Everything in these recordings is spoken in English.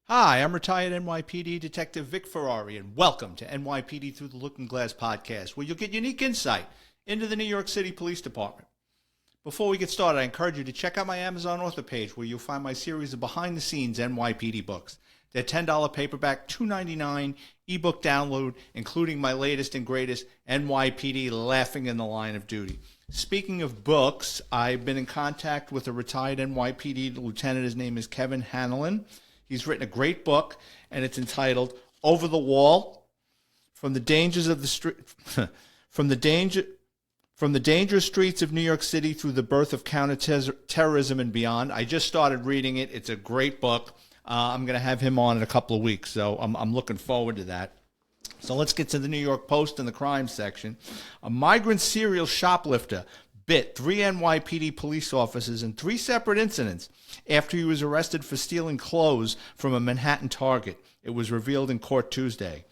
Hi, I'm retired NYPD Detective Vic Ferrari, and welcome to NYPD Through the Looking Glass podcast, where you'll get unique insight into the New York City Police Department. Before we get started, I encourage you to check out my Amazon author page, where you'll find my series of behind-the-scenes NYPD books. They're $10 paperback, $2.99 ebook download, including my latest and greatest NYPD Laughing in the Line of Duty. Speaking of books, I've been in contact with a retired NYPD lieutenant. His name is Kevin Hanlon. He's written a great book, and it's entitled "Over the Wall: From the Dangers of the Street, from the dangerous streets of New York City through the birth of counterterrorism and beyond." I just started reading it. It's a great book. I'm going to have him on in a couple of weeks, so I'm looking forward to that. So let's get to the New York Post and the crime section. A migrant serial shoplifter bit 3 NYPD police officers in 3 separate incidents after he was arrested for stealing clothes from a Manhattan Target. It was revealed in court Tuesday.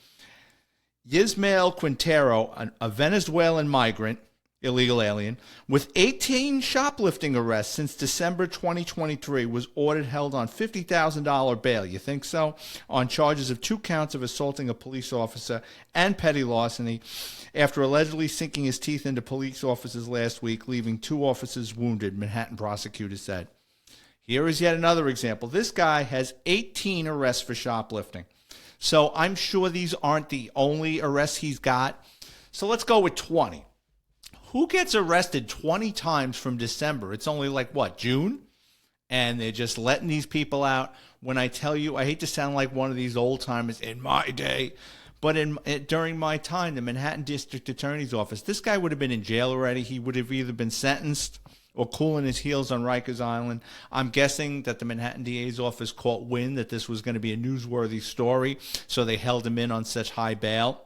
Yismael Quintero, a Venezuelan migrant, illegal alien, with 18 shoplifting arrests since December 2023, was ordered held on $50,000 bail. You think so? On charges of 2 counts of assaulting a police officer and petty larceny after allegedly sinking his teeth into police officers last week, leaving 2 officers wounded, Manhattan prosecutors said. Here is yet another example. This guy has 18 arrests for shoplifting. So I'm sure these aren't the only arrests he's got. So let's go with 20. Who gets arrested 20 times from December? It's only like, what, June? And they're just letting these people out. When I tell you, I hate to sound like one of these old timers in my day, but during my time, the Manhattan District Attorney's Office, this guy would have been in jail already. He would have either been sentenced or cooling his heels on Rikers Island. I'm guessing that the Manhattan DA's office caught wind that this was going to be a newsworthy story, so they held him in on such high bail.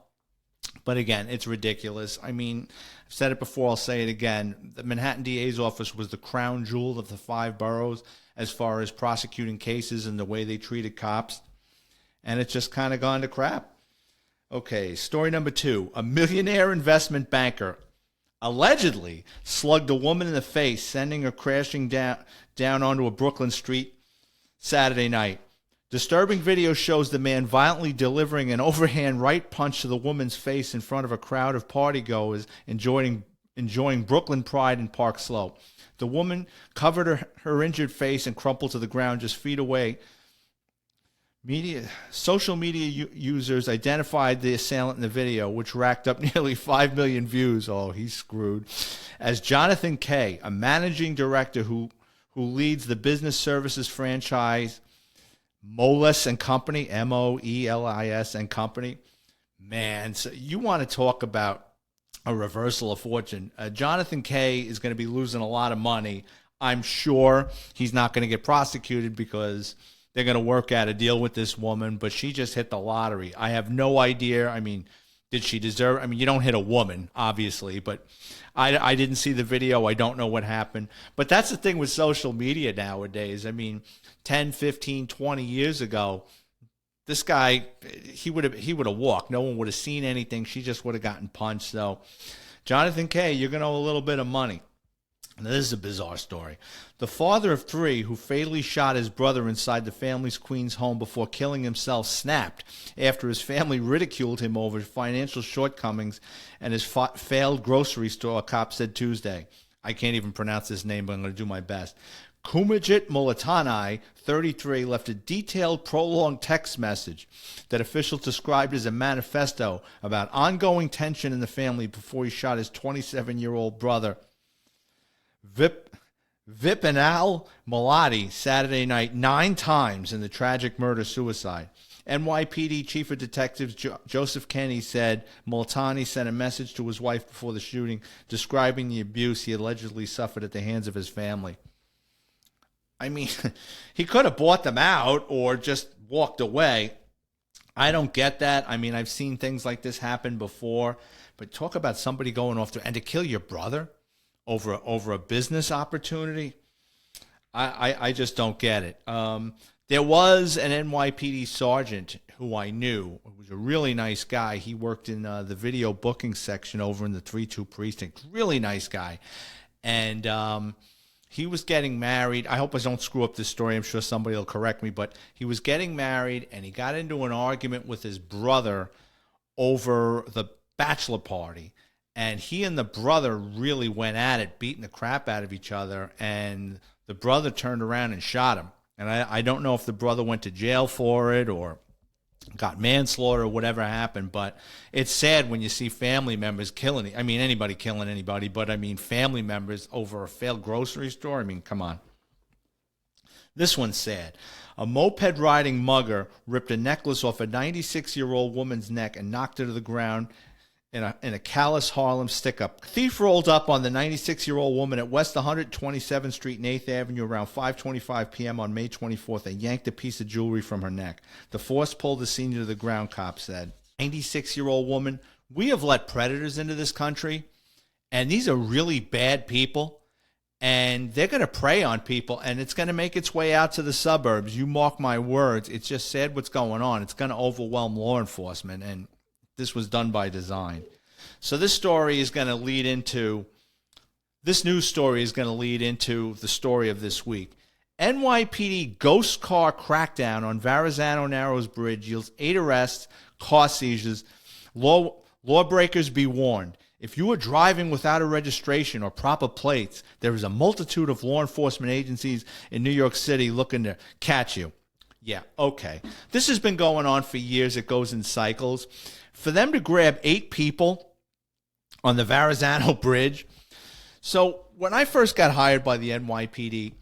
But again, it's ridiculous. I mean, I've said it before, I'll say it again. The Manhattan DA's office was the crown jewel of the 5 boroughs as far as prosecuting cases and the way they treated cops. And it's just kind of gone to crap. Okay, story number 2. A millionaire investment banker allegedly slugged a woman in the face, sending her crashing down onto a Brooklyn street Saturday night. Disturbing video shows the man violently delivering an overhand right punch to the woman's face in front of a crowd of partygoers enjoying Brooklyn Pride in Park Slope. The woman covered her injured face and crumpled to the ground just feet away. Social media users identified the assailant in the video, which racked up nearly 5 million views. Oh, he's screwed. As Jonathan Kay, a managing director who leads the business services franchise Moelis and Company, Moelis and Company. Man, so you want to talk about a reversal of fortune. Jonathan Kay is going to be losing a lot of money. I'm sure he's not going to get prosecuted because they're going to work out a deal with this woman, but she just hit the lottery. I have no idea. I mean, did she deserve? I mean, you don't hit a woman, obviously, but I didn't see the video. I don't know what happened. But that's the thing with social media nowadays. I mean, 10, 15, 20 years ago, this guy, he would have walked. No one would have seen anything. She just would have gotten punched. So, Jonathan Kay, you're going to owe a little bit of money. Now, this is a bizarre story. The father of 3 who fatally shot his brother inside the family's Queens home before killing himself snapped after his family ridiculed him over financial shortcomings and his failed grocery store, a cop said Tuesday. I can't even pronounce his name, but I'm going to do my best. Kumajit Mulatani, 33, left a detailed, prolonged text message that officials described as a manifesto about ongoing tension in the family before he shot his 27-year-old brother, Vipinal Malati, Saturday night 9 times in the tragic murder-suicide. NYPD Chief of Detectives Joseph Kenney said Multani sent a message to his wife before the shooting describing the abuse he allegedly suffered at the hands of his family. I mean, he could have bought them out or just walked away. I don't get that. I mean, I've seen things like this happen before, but talk about somebody going off and to kill your brother over a business opportunity. I just don't get it. There was an NYPD sergeant who I knew, who was a really nice guy. He worked in the video booking section over in the 3-2 precinct. Really nice guy. And he was getting married. I hope I don't screw up this story. I'm sure somebody will correct me, but he was getting married and he got into an argument with his brother over the bachelor party. And he and the brother really went at it, beating the crap out of each other. And the brother turned around and shot him. And I don't know if the brother went to jail for it or got manslaughter or whatever happened, but it's sad when you see family members killing, I mean, anybody killing anybody, but I mean, family members over a failed grocery store. I mean, come on. This one's sad. A moped-riding mugger ripped a necklace off a 96-year-old woman's neck and knocked her to the ground in a callous Harlem stick-up. Thief rolled up on the 96-year-old woman at West 127th Street and 8th Avenue around 5:25 p.m. on May 24th and yanked a piece of jewelry from her neck. The force pulled the senior to the ground, cops said. 96-year-old woman, we have let predators into this country, and these are really bad people, and they're going to prey on people, and it's going to make its way out to the suburbs. You mark my words. It's just sad what's going on. It's going to overwhelm law enforcement, and this was done by design. So this story is going to lead into, this news story is going to lead into the story of this week. NYPD ghost car crackdown on Verrazano Narrows Bridge yields 8 arrests, car seizures. Lawbreakers be warned. If you are driving without a registration or proper plates, there is a multitude of law enforcement agencies in New York City looking to catch you. Yeah, okay. This has been going on for years. It goes in cycles. For them to grab 8 people on the Verrazano Bridge. So when I first got hired by the NYPD,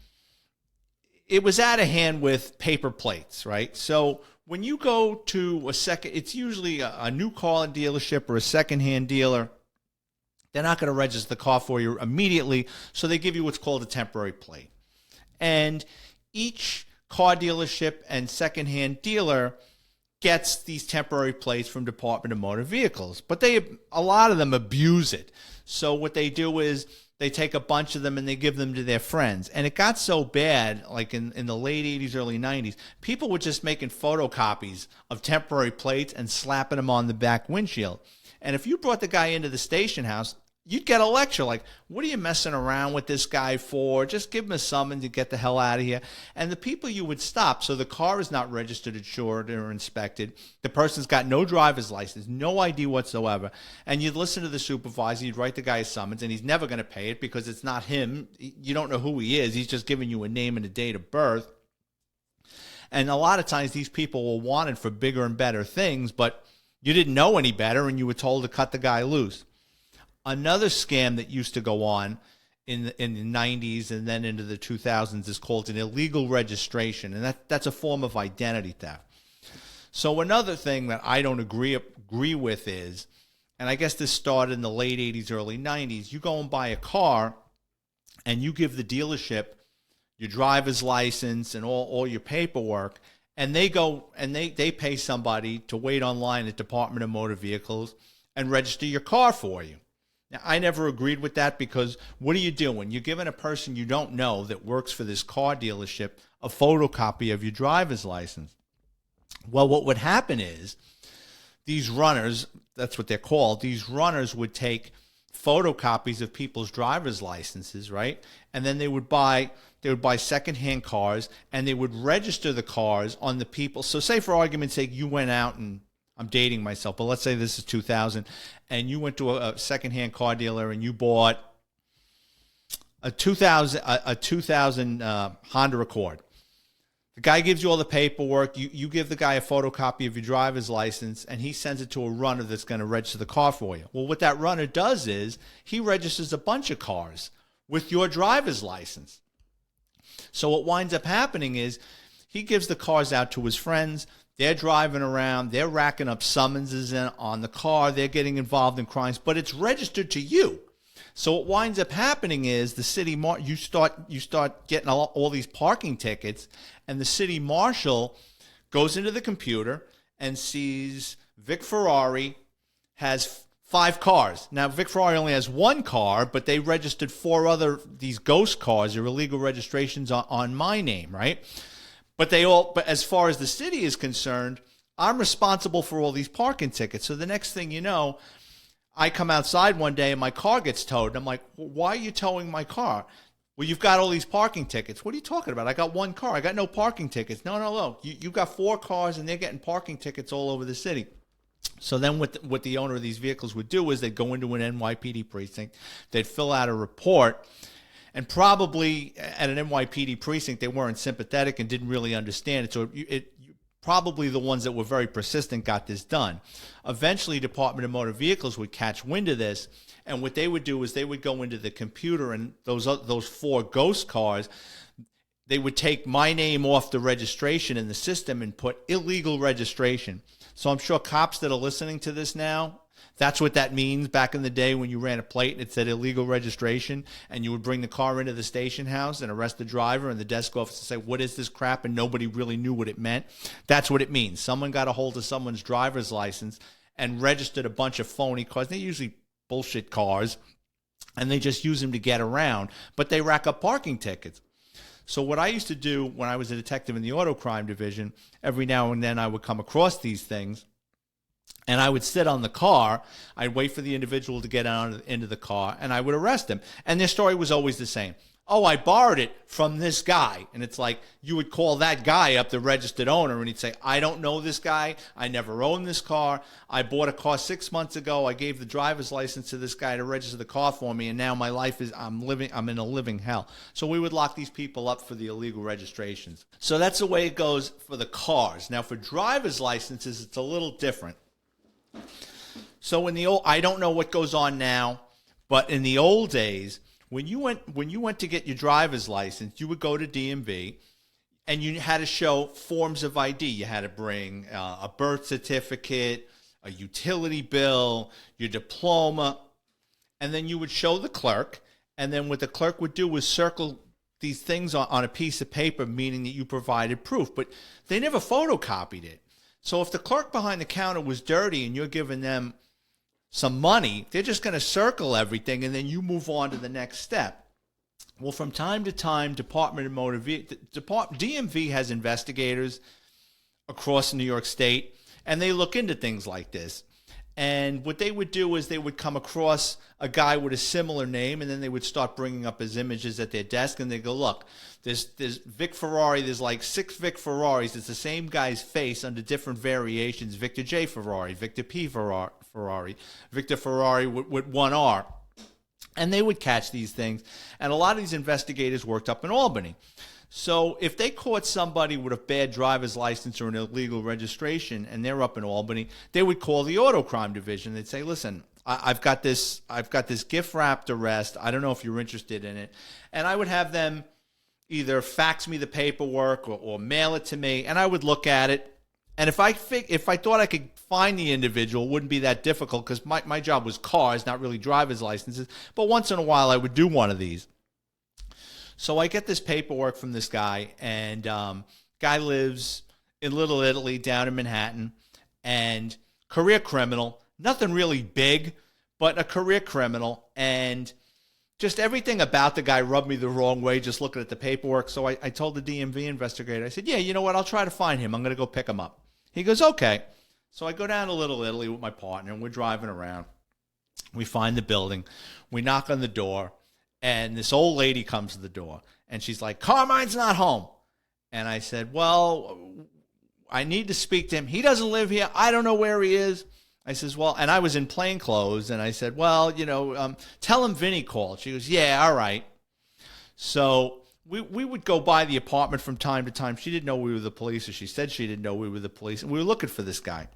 it was out of hand with paper plates, right? So when you go to it's usually a new car dealership or a secondhand dealer. They're not going to register the car for you immediately, so they give you what's called a temporary plate. And each car dealership and secondhand dealer gets these temporary plates from Department of Motor Vehicles, but a lot of them abuse it. So what they do is they take a bunch of them and they give them to their friends. And it got so bad, like in the late 80s, early 90s, people were just making photocopies of temporary plates and slapping them on the back windshield. And if you brought the guy into the station house, you'd get a lecture like, what are you messing around with this guy for? Just give him a summons and get the hell out of here. And the people you would stop, so the car is not registered, insured, or inspected. The person's got no driver's license, no ID whatsoever. And you'd listen to the supervisor, you'd write the guy a summons, and he's never going to pay it because it's not him. You don't know who he is. He's just giving you a name and a date of birth. And a lot of times these people were wanted for bigger and better things, but you didn't know any better and you were told to cut the guy loose. Another scam that used to go on in the 90s and then into the 2000s is called an illegal registration, and that's a form of identity theft. So another thing that I don't agree with is, and I guess this started in the late 80s, early 90s, you go and buy a car and you give the dealership your driver's license and all your paperwork, and they go and they pay somebody to wait online at Department of Motor Vehicles and register your car for you. Now, I never agreed with that because what are you doing? You're giving a person you don't know that works for this car dealership a photocopy of your driver's license. Well, what would happen is these runners, that's what they're called, these runners would take photocopies of people's driver's licenses, right? And then they would buy secondhand cars and they would register the cars on the people. So say for argument's sake, you went out and I'm dating myself, but let's say this is 2000, and you went to a secondhand car dealer and you bought a 2000 Honda Accord. The guy gives you all the paperwork. You give the guy a photocopy of your driver's license, and he sends it to a runner that's going to register the car for you. Well, what that runner does is he registers a bunch of cars with your driver's license. So what winds up happening is he gives the cars out to his friends. They're driving around. They're racking up summonses on the car. They're getting involved in crimes, but it's registered to you. So what winds up happening is the city you start getting all these parking tickets, and the city marshal goes into the computer and sees Vic Ferrari has 5 cars. Now Vic Ferrari only has 1 car, but they registered 4 these ghost cars or illegal registrations on my name, right? But as far as the city is concerned, I'm responsible for all these parking tickets. So the next thing you know, I come outside one day and my car gets towed. And I'm like, well, why are you towing my car? Well, you've got all these parking tickets. What are you talking about? I got one car. I got no parking tickets. No. You've got 4 cars, and they're getting parking tickets all over the city. So then what the owner of these vehicles would do is they'd go into an NYPD precinct. They'd fill out a report. And probably at an NYPD precinct, they weren't sympathetic and didn't really understand it. So probably the ones that were very persistent got this done. Eventually, Department of Motor Vehicles would catch wind of this. And what they would do is they would go into the computer, and those 4 ghost cars, they would take my name off the registration in the system and put illegal registration. So I'm sure cops that are listening to this now, that's what that means. Back in the day when you ran a plate and it said illegal registration, and you would bring the car into the station house and arrest the driver, and the desk officer would say, what is this crap? And nobody really knew what it meant. That's what it means. Someone got a hold of someone's driver's license and registered a bunch of phony cars. They're usually bullshit cars, and they just use them to get around, but they rack up parking tickets. So what I used to do when I was a detective in the auto crime division, every now and then I would come across these things, and I would sit on the car. I'd wait for the individual to get out into the car, and I would arrest him. And their story was always the same. Oh, I borrowed it from this guy. And it's like you would call that guy up, the registered owner, and he'd say, I don't know this guy. I never owned this car. I bought a car 6 months ago. I gave the driver's license to this guy to register the car for me, and now my life is, I'm in a living hell. So we would lock these people up for the illegal registrations. So that's the way it goes for the cars. Now for driver's licenses, it's a little different. So in the old, I don't know what goes on now, but in the old days, when you went to get your driver's license, you would go to DMV, and you had to show forms of ID. You had to bring a birth certificate, a utility bill, your diploma, and then you would show the clerk. And then what the clerk would do was circle these things on a piece of paper, meaning that you provided proof. But they never photocopied it. So if the clerk behind the counter was dirty and you're giving them some money, they're just going to circle everything, and then you move on to the next step. Well, from time to time, Department of Motor Vehicles, DMV has investigators across New York State, and they look into things like this. And what they would do is they would come across a guy with a similar name, and then they would start bringing up his images at their desk, and they go, look, there's Vic Ferrari, there's like 6 Vic Ferraris. It's the same guy's face under different variations. Victor J. Ferrari, Victor P. Ferrari, Victor Ferrari with 1 R. And they would catch these things. And a lot of these investigators worked up in Albany. So if they caught somebody with a bad driver's license or an illegal registration, and they're up in Albany, they would call the auto crime division. They'd say, listen, I've got this gift wrapped arrest. I don't know if you're interested in it. And I would have them either fax me the paperwork or mail it to me, and I would look at it. And if I thought I could find the individual, it wouldn't be that difficult, because my job was cars, not really driver's licenses. But once in a while, I would do one of these. So I get this paperwork from this guy, and guy lives in Little Italy down in Manhattan, and career criminal, nothing really big, but a career criminal, and just everything about the guy rubbed me the wrong way just looking at the paperwork. So I told the DMV investigator, I said, yeah, you know what, I'll try to find him. I'm going to go pick him up. He goes, okay. So I go down to Little Italy with my partner, and we're driving around. We find the building. We knock on the door. And this old lady comes to the door, and she's like, Carmine's not home. And I said, well, I need to speak to him. He doesn't live here. I don't know where he is. I says, well, and I was in plain clothes, and I said, well, tell him Vinny called. She goes, yeah, all right. So we would go by the apartment from time to time. She didn't know we were the police, or she said she didn't know we were the police, and we were looking for this guy.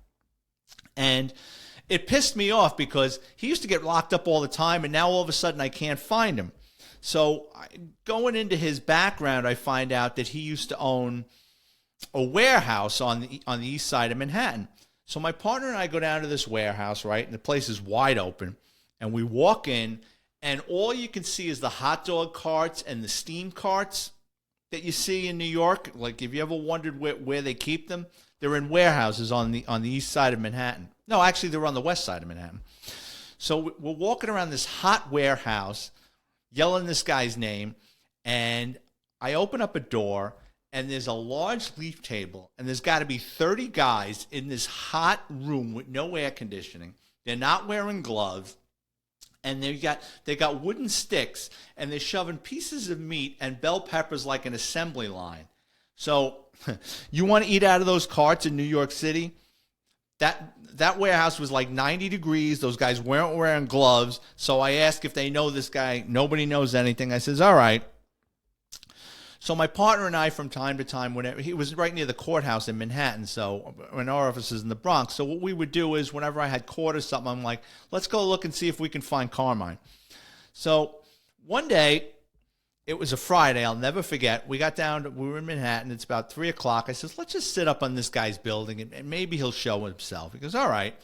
And it pissed me off because he used to get locked up all the time, and now all of a sudden I can't find him. So going into his background, I find out that he used to own a warehouse on the east side of Manhattan. So my partner and I go down to this warehouse, right, and the place is wide open, and we walk in, and all you can see is the hot dog carts and the steam carts that you see in New York. Like, if you ever wondered where they keep them, they're in warehouses on the east side of Manhattan. No, actually, they're on the west side of Manhattan. So we're walking around this hot warehouse, yelling this guy's name, and I open up a door, and there's a large leaf table, and there's got to be 30 guys in this hot room with no air conditioning. They're not wearing gloves, And they got wooden sticks, and they're shoving pieces of meat and bell peppers like an assembly line. So you want to eat out of those carts in New York City? That warehouse was like 90 degrees. Those guys weren't wearing gloves. So I asked if they know this guy. Nobody knows anything. I says, all right. So my partner and I, from time to time, whenever he was right near the courthouse in Manhattan, so in our office is in the Bronx. So what we would do is whenever I had caught or something, I'm like, let's go look and see if we can find Carmine. So one day, it was a Friday. I'll never forget. We were in Manhattan. It's about 3 o'clock. I says, let's just sit up on this guy's building and maybe he'll show himself. He goes, all right.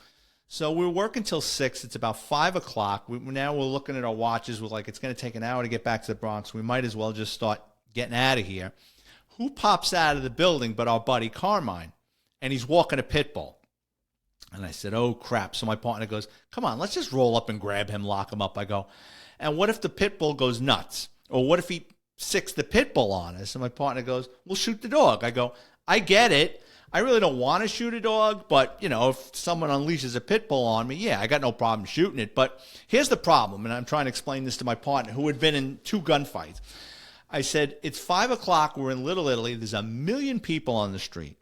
So we were working till 6. It's about 5 o'clock. Now we're looking at our watches. We're like, it's going to take an hour to get back to the Bronx. We might as well just start getting out of here. Who pops out of the building but our buddy Carmine? And he's walking a pit bull. And I said, oh, crap. So my partner goes, come on, let's just roll up and grab him, lock him up. I go, and what if the pit bull goes nuts? Or what if he sicks the pit bull on us? And my partner goes, we'll shoot the dog. I go, I get it. I really don't want to shoot a dog, but, if someone unleashes a pit bull on me, yeah, I got no problem shooting it. But here's the problem, and I'm trying to explain this to my partner, who had been in 2 gunfights. I said, it's 5 o'clock. We're in Little Italy. There's 1 million people on the street.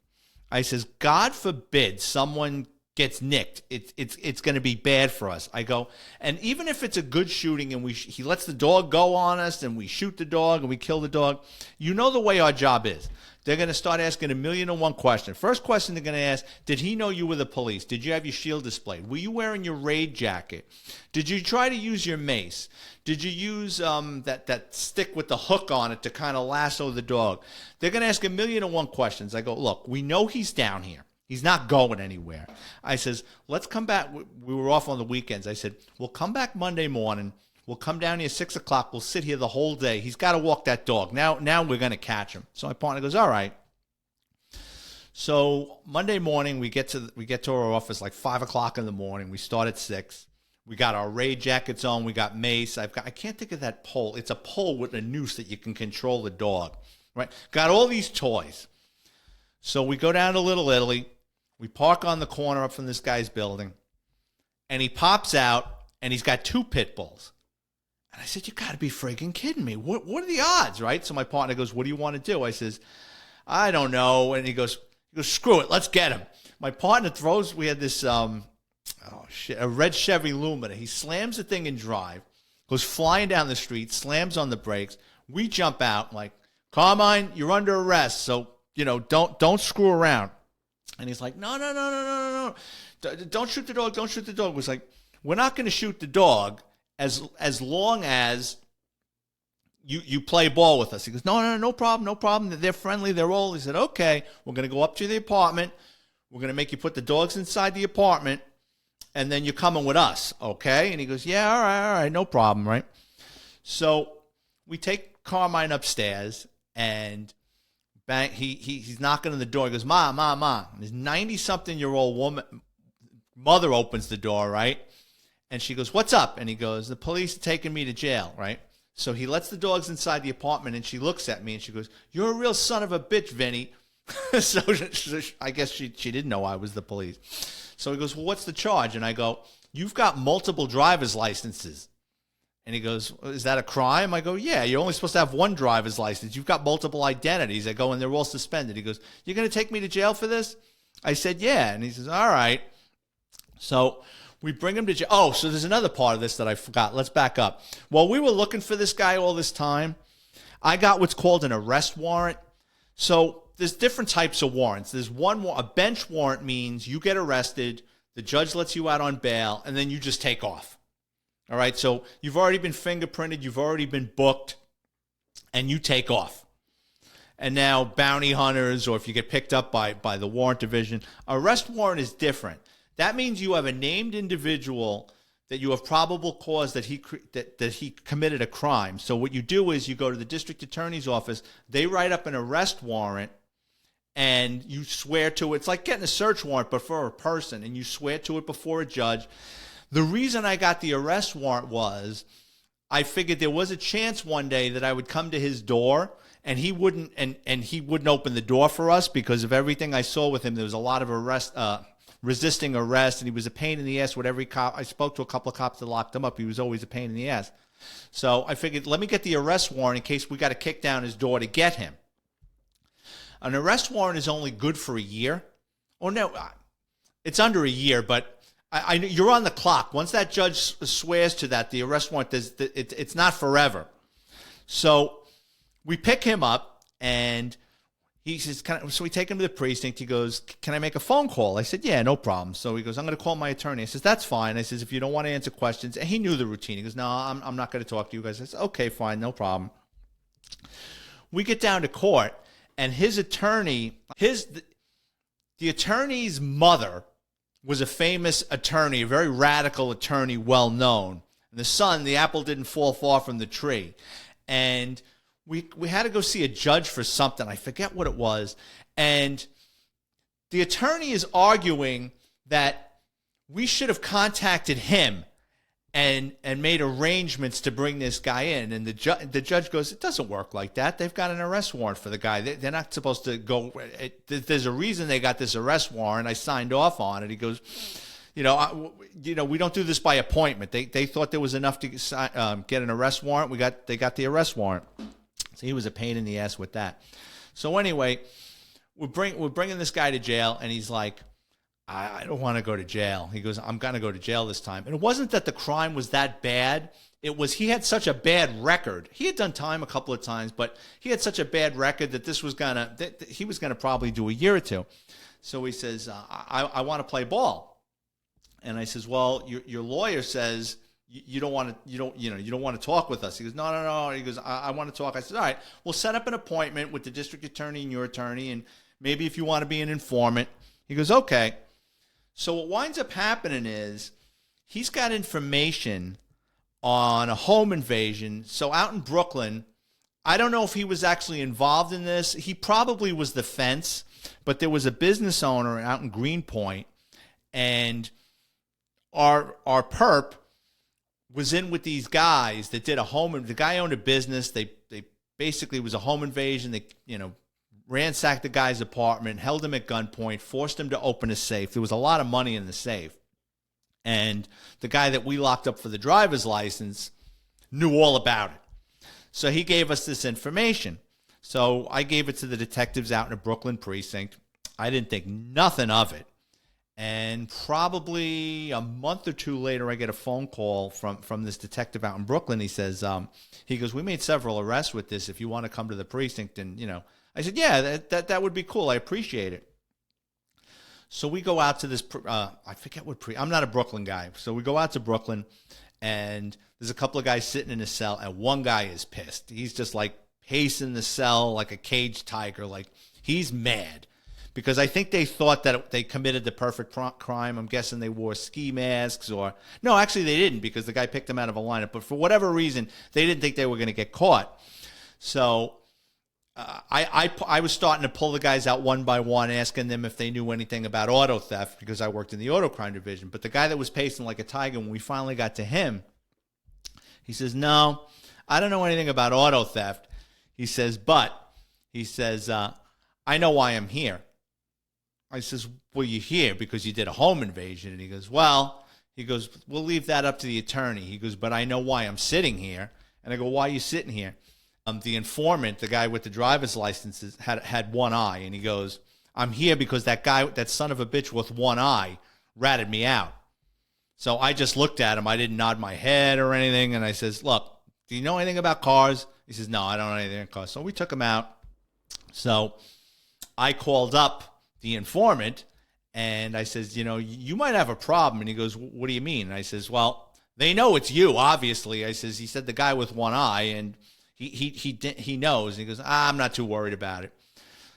I says, God forbid someone gets nicked. It's going to be bad for us. I go, and even if it's a good shooting and he lets the dog go on us and we shoot the dog and we kill the dog, you know the way our job is. They're going to start asking 1,000,001 questions. First question they're going to ask, did he know you were the police? Did you have your shield displayed? Were you wearing your raid jacket? Did you try to use your mace? Did you use that stick with the hook on it to kind of lasso the dog? They're going to ask 1,000,001 questions. I go, look, we know he's down here. He's not going anywhere. I says, let's come back. We were off on the weekends. I said, we'll come back Monday morning. We'll come down here 6 o'clock. We'll sit here the whole day. He's got to walk that dog. Now we're going to catch him. So my partner goes, all right. So Monday morning, we get to our office like 5 o'clock in the morning. We start at 6. We got our raid jackets on. We got mace. I can't think of that pole. It's a pole with a noose that you can control the dog, right? Got all these toys. So we go down to Little Italy. We park on the corner up from this guy's building. And he pops out, and he's got 2 pit bulls. And I said, you got to be freaking kidding me. What are the odds, right? So my partner goes, what do you want to do? I says, I don't know. And he goes, screw it. Let's get him. My partner we had this, a red Chevy Lumina. He slams the thing in drive, goes flying down the street, slams on the brakes. We jump out like, Carmine, you're under arrest. So, don't screw around. And he's like, no. Don't shoot the dog. Don't shoot the dog. It was like, we're not going to shoot the dog as long as you play ball with us. He goes, no problem. They're friendly. They're old. He said, okay, we're going to go up to the apartment. We're going to make you put the dogs inside the apartment, and then you're coming with us, okay? And he goes, yeah, all right, no problem, right? So we take Carmine upstairs, and bang, he's knocking on the door. He goes, Ma. His 90-something-year-old mother opens the door, right? And she goes, what's up? And he goes, the police are taking me to jail, right? So he lets the dogs inside the apartment, and she looks at me, and she goes, you're a real son of a bitch, Vinny. So I guess she didn't know I was the police. So he goes, well, what's the charge? And I go, you've got multiple driver's licenses. And he goes, is that a crime? I go, yeah, you're only supposed to have 1 driver's license. You've got multiple identities. I go, and they're all suspended. He goes, you're going to take me to jail for this? I said, yeah. And he says, all right. So we bring him to jail. Oh, so there's another part of this that I forgot. Let's back up. While we were looking for this guy all this time, I got what's called an arrest warrant. So there's different types of warrants. There's a bench warrant means you get arrested, the judge lets you out on bail, and then you just take off. All right, so you've already been fingerprinted, you've already been booked, and you take off. And now bounty hunters, or if you get picked up by the warrant division, arrest warrant is different. That means you have a named individual that you have probable cause that he committed a crime. So what you do is you go to the district attorney's office, they write up an arrest warrant, and you swear to it. It's like getting a search warrant, but for a person, and you swear to it before a judge. The reason I got the arrest warrant was I figured there was a chance one day that I would come to his door and he wouldn't open the door for us because of everything I saw with him. There was a lot of resisting arrest, and he was a pain in the ass with every cop. I spoke to a couple of cops that locked him up. He was always a pain in the ass. So I figured, let me get the arrest warrant in case we got to kick down his door to get him. An arrest warrant is only good for a year. Or no, it's under a year, but you're on the clock. Once that judge swears to that, the arrest warrant, it's not forever. So we pick him up, and he says, so we take him to the precinct. He goes, can I make a phone call? I said, yeah, no problem. So he goes, I'm going to call my attorney. I says, that's fine. I says, if you don't want to answer questions. And he knew the routine. He goes, no, I'm not going to talk to you guys. I said, okay, fine, no problem. We get down to court, and his attorney, the attorney's mother was a famous attorney, a very radical attorney, well known. And the son, the apple didn't fall far from the tree. And we had to go see a judge for something. I forget what it was. And the attorney is arguing that we should have contacted him and made arrangements to bring this guy in. And the judge goes, it doesn't work like that. They've got an arrest warrant for the guy. They're not supposed to go. There's a reason they got this arrest warrant. I signed off on it. He goes, we don't do this by appointment. They thought there was enough to get an arrest warrant. They got the arrest warrant. So he was a pain in the ass with that. So anyway, we're bringing this guy to jail, and he's like, I don't want to go to jail. He goes, I'm going to go to jail this time. And it wasn't that the crime was that bad. It was he had such a bad record. He had done time a couple of times, but he had such a bad record that he was gonna probably do a year or two. So he says, I want to play ball. And I says, well, your lawyer says you don't want to talk with us. He goes, no. He goes, I want to talk. I said, all right, we'll set up an appointment with the district attorney and your attorney, and maybe if you want to be an informant. He goes, okay. So what winds up happening is he's got information on a home invasion. So out in Brooklyn, I don't know if he was actually involved in this. He probably was the fence, but there was a business owner out in Greenpoint, and our perp was in with these guys that did the guy owned a business. They basically, it was a home invasion. They, ransacked the guy's apartment, held him at gunpoint, forced him to open a safe. There was a lot of money in the safe. And the guy that we locked up for the driver's license knew all about it. So he gave us this information. So I gave it to the detectives out in the Brooklyn precinct. I didn't think nothing of it. And probably a month or two later, I get a phone call from this detective out in Brooklyn. He says, he goes, we made several arrests with this. If you want to come to the precinct, and, I said, yeah, that would be cool. I appreciate it. So we go out to this, I forget I'm not a Brooklyn guy. So we go out to Brooklyn, and there's a couple of guys sitting in a cell, and one guy is pissed. He's just like pacing the cell like a caged tiger. Like, he's mad because I think they thought that they committed the perfect crime. I'm guessing they wore ski masks no, actually they didn't, because the guy picked them out of a lineup. But for whatever reason, they didn't think they were going to get caught. So I was starting to pull the guys out one by one, asking them if they knew anything about auto theft, because I worked in the auto crime division. But the guy that was pacing like a tiger, when we finally got to him, he says, no, I don't know anything about auto theft. He says, I know why I'm here. I says, well, you're here because you did a home invasion. And he goes, we'll leave that up to the attorney. He goes, but I know why I'm sitting here. And I go, why are you sitting here? The informant, the guy with the driver's licenses, had one eye. And he goes, I'm here because that son of a bitch with one eye ratted me out. So I just looked at him. I didn't nod my head or anything. And I says, look, do you know anything about cars? He says, no, I don't know anything about cars. So we took him out. So I called up the informant, and I says, you might have a problem. And he goes, what do you mean? And I says, well, they know it's you, obviously. I says, he said the guy with one eye, and he knows. And he goes, I'm not too worried about it.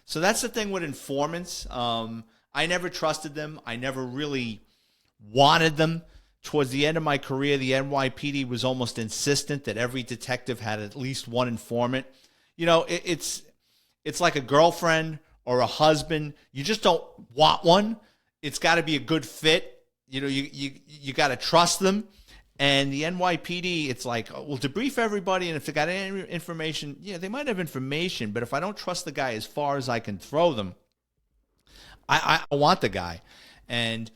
So that's the thing with informants. I never trusted them. I never really wanted them. Towards the end of my career, the NYPD was almost insistent that every detective had at least one informant. It's like a girlfriend or a husband. You just don't want one. It's got to be a good fit. You got to trust them. And the NYPD, it's like, we'll debrief everybody, and if they got any information, yeah, they might have information, but if I don't trust the guy as far as I can throw them, I want the guy. And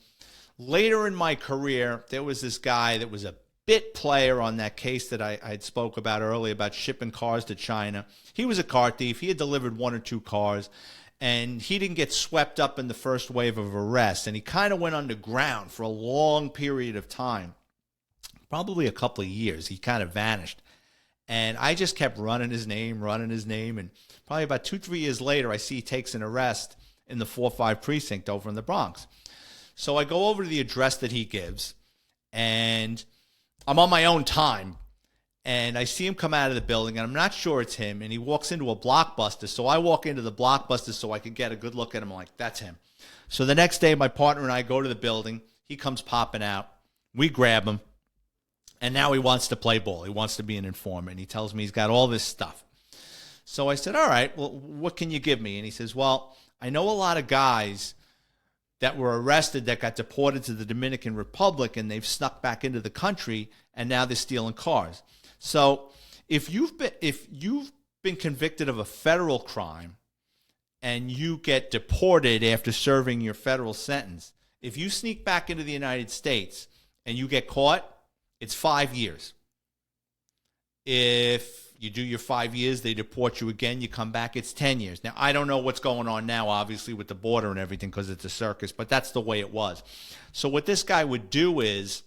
later in my career, there was this guy that was a bit player on that case that I spoke about earlier about shipping cars to China. He was a car thief. He had delivered 1 or 2 cars, and he didn't get swept up in the first wave of arrests. And he kind of went underground for a long period of time, probably a couple of years. He kind of vanished. And I just kept running his name. And probably about 2-3 years later, I see he takes an arrest in the 4-5 precinct over in the Bronx. So I go over to the address that he gives, and I'm on my own time, and I see him come out of the building, and I'm not sure it's him, and he walks into a Blockbuster. So I walk into the Blockbuster so I could get a good look at him. I'm like, that's him. So the next day, my partner and I go to the building. He comes popping out. We grab him, and now he wants to play ball. He wants to be an informant. He tells me he's got all this stuff. So I said, all right, well, what can you give me? And he says, well, I know a lot of guys that were arrested that got deported to the Dominican Republic, and they've snuck back into the country, and now they're stealing cars. So if you've been convicted of a federal crime and you get deported after serving your federal sentence, if you sneak back into the United States and you get caught, it's 5 years. If you do your 5 years, they deport you again, you come back, it's 10 years. Now, I don't know what's going on now, obviously, with the border and everything because it's a circus, but that's the way it was. So what this guy would do is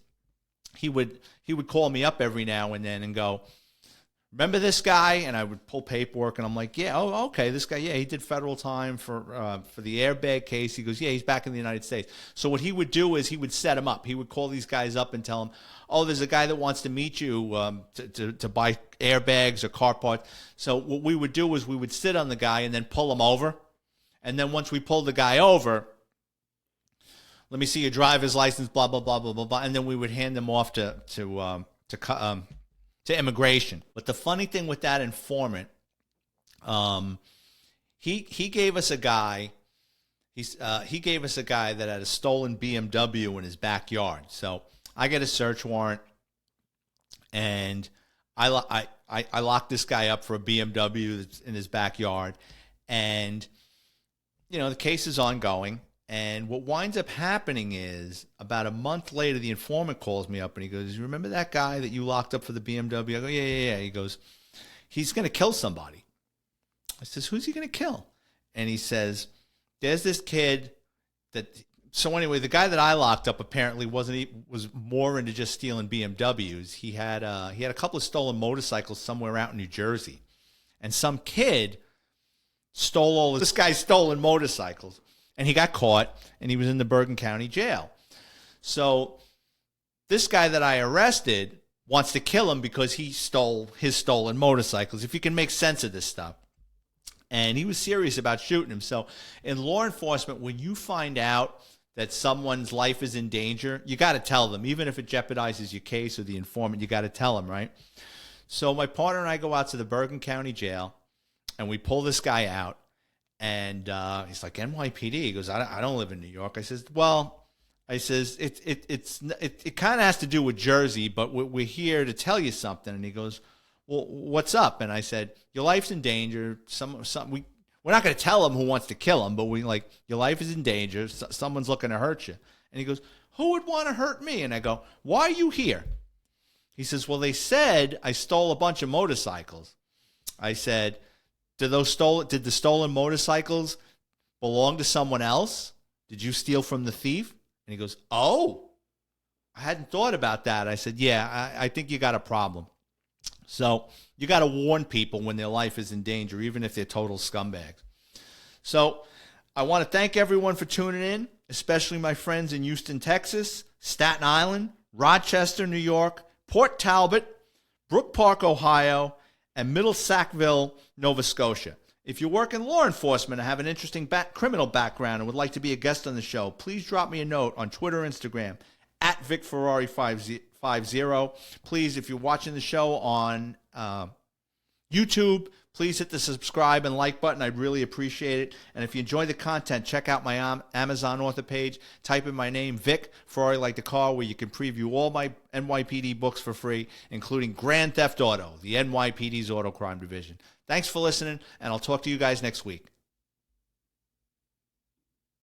he would call me up every now and then and go, remember this guy? And I would pull paperwork, and I'm like, yeah, oh, okay, this guy, yeah, he did federal time for the airbag case. He goes, yeah, he's back in the United States. So what he would do is he would set him up. He would call these guys up and tell them, oh, there's a guy that wants to meet you to buy airbags or car parts. So what we would do is we would sit on the guy and then pull him over. And then once we pulled the guy over, let me see your driver's license, blah, blah, blah, blah, blah, blah. And then we would hand them off to immigration. But the funny thing with that informant, he gave us a guy. He gave us a guy that had a stolen BMW in his backyard. So I get a search warrant, and I locked this guy up for a BMW that's in his backyard, and the case is ongoing. And what winds up happening is about a month later, the informant calls me up and he goes, you remember that guy that you locked up for the BMW? I go, yeah. He goes, he's going to kill somebody. I says, who's he going to kill? And he says, there's this kid that... So anyway, the guy that I locked up apparently was more into just stealing BMWs. He had a couple of stolen motorcycles somewhere out in New Jersey. And some kid stole all this guy's stolen motorcycles. And he got caught, and he was in the Bergen County Jail. So this guy that I arrested wants to kill him because he stole his stolen motorcycles, if you can make sense of this stuff. And he was serious about shooting him. So in law enforcement, when you find out that someone's life is in danger, you got to tell them. Even if it jeopardizes your case or the informant, you got to tell them, right? So my partner and I go out to the Bergen County Jail, and we pull this guy out. And he's like, NYPD. He goes, I don't live in New York. I says, well, it kind of has to do with Jersey, but we're here to tell you something. And he goes, well, what's up? And I said, your life's in danger. We're not going to tell him who wants to kill him, but your life is in danger. Someone's looking to hurt you. And he goes, who would want to hurt me? And I go, why are you here? He says, well, they said I stole a bunch of motorcycles. I said, did the stolen motorcycles belong to someone else? Did you steal from the thief? And he goes, oh, I hadn't thought about that. I said, yeah, I think you got a problem. So you got to warn people when their life is in danger, even if they're total scumbags. So I want to thank everyone for tuning in, especially my friends in Houston, Texas, Staten Island, Rochester, New York, Port Talbot, Brook Park, Ohio, and Middle Sackville, Nova Scotia. If you work in law enforcement and have an interesting criminal background and would like to be a guest on the show, please drop me a note on Twitter or Instagram at VicFerrari50. Please, if you're watching the show on YouTube, please hit the subscribe and like button. I'd really appreciate it. And if you enjoy the content, check out my Amazon author page. Type in my name, Vic Ferrari Like the Car, where you can preview all my NYPD books for free, including Grand Theft Auto, the NYPD's Auto Crime Division. Thanks for listening, and I'll talk to you guys next week.